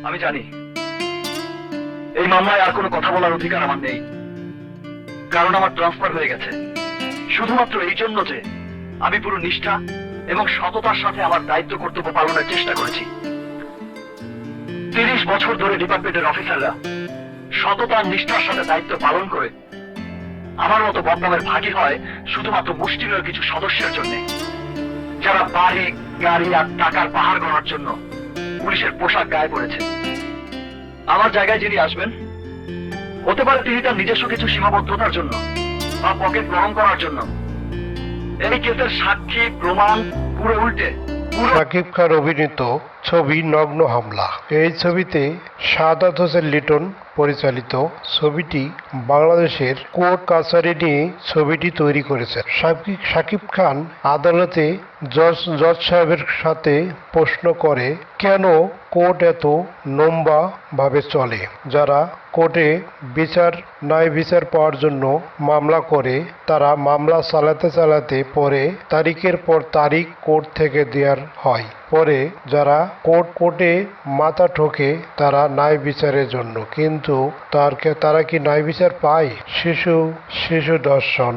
আমি জানি এই মামলায় আর কোনো কথা বলার অধিকার আমার নেই, কারণ আমার ট্রান্সফার হয়ে গেছে শুধুমাত্র এই জন্য যে আমি পুরো নিষ্ঠা এবং সততার সাথে আমার দায়িত্ব কর্তব্য পালনের চেষ্টা করেছি। 30 বছর ধরে ডিপার্টমেন্টের অফিসাররা সততার নিষ্ঠার সাথে দায়িত্ব পালন করে আমার মতো বদনামের ভাগী হয় শুধুমাত্র মুষ্টিমেয় কিছু সদস্যের জন্য, যারা বাড়ি গাড়ি আর টাকার পাহাড় গড়ার জন্য পুলিশের পোশাক গায়ে পড়েছে। আমার জায়গায় যিনি আসবেন, হতে পারে তিনি তার নিজস্ব কিছু সীমাবদ্ধতার জন্য বা পকেট গরম করার জন্য এই কেসের সাক্ষী প্রমাণ পুরো উল্টে শাকিব খান অভিনীত ছবি নগ্ন হামলা। এই ছবিতে সাদাত হোসেন লিটন পরিচালিত ছবিটি বাংলাদেশের কোর্ট কাছারি নিয়ে ছবিটি তৈরি করেছেন। শাকিব খান আদালতে জজ সাহেবের সাথে প্রশ্ন করে, কেন কোর্ট এত লম্বা ভাবে চলে? যারা কোর্টে ন্যায় বিচার পাওয়ার জন্য মামলা করে, তারা মামলা চালাতে পরে তারিখের পর তারিখ কোর্ট থেকে দেওয়ার হয়। পরে যারা কোর্টে মাথা ঠোকে তারা ন্যায় বিচারের জন্য, কিন্তু তারা কি ন্যায় বিচার পায়? শিশু দর্শন,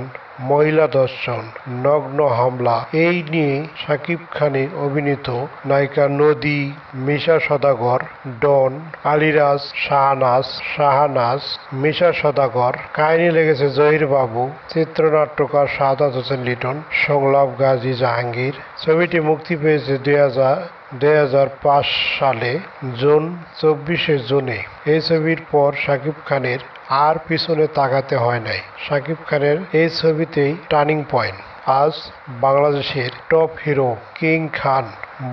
মহিলা দর্শন, নগ্ন হামলা, এই নিয়ে শাকিব খানের অভিনীত নায়িকা নদী, মিশা সদাগর, ডন, আলিরাজ, শাহানাজ, মিশা সদাগর, কাহিনী লেগেছে জহির বাবু, চিত্রনাট্যকার সাদাত হোসেন লিটন, সংলাপ গাজী জাহাঙ্গীর। ছবিটি মুক্তি পেয়েছে 2005 সালে জুন 24 জুনে। এই ছবির পর শাকিব খানের আর পিছনে তাকাতে হয় নাই। শাকিব খানের এই ছবিতেই টার্নিং পয়েন্ট। আজ বাংলাদেশের টপ হিরো কিং খান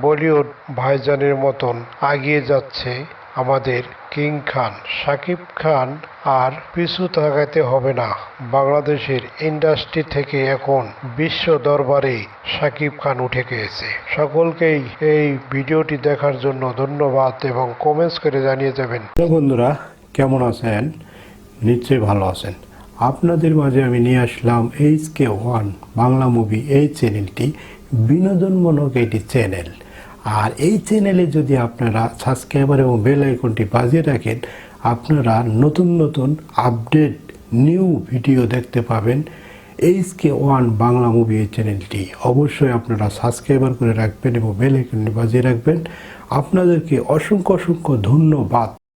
বলিউড ভাইজানের মতন আগিয়ে যাচ্ছে আমাদের কিং খান। শাকিব খান আর পিছু তাকাতে হবে না। বাংলাদেশের ইন্ডাস্ট্রি থেকে এখন বিশ্ব দরবারে শাকিব খান উঠে গিয়েছে। সকলকেই এই ভিডিওটি দেখার জন্য ধন্যবাদ এবং কমেন্টস করে জানিয়ে যাবেন। বন্ধুরা, কেমন আছেন? নিশ্চয়ই ভালো আছেন। আপনাদের মাঝে আমি নিয়ে আসলাম HK1 বাংলা মুভি। এই চ্যানেলটি বিনোদনমূলক একটি চ্যানেল, আর এই চ্যানেলে যদি আপনারা সাবস্ক্রাইবার এবং বেল আইকনটি বাজিয়ে রাখেন, আপনারা নতুন আপডেট নিউ ভিডিও দেখতে পাবেন। HK1 বাংলা মুভি এই চ্যানেলটি অবশ্যই আপনারা সাবস্ক্রাইবার করে রাখবেন এবং বেল আইকনটি বাজিয়ে রাখবেন। আপনাদেরকে অসংখ্য ধন্যবাদ।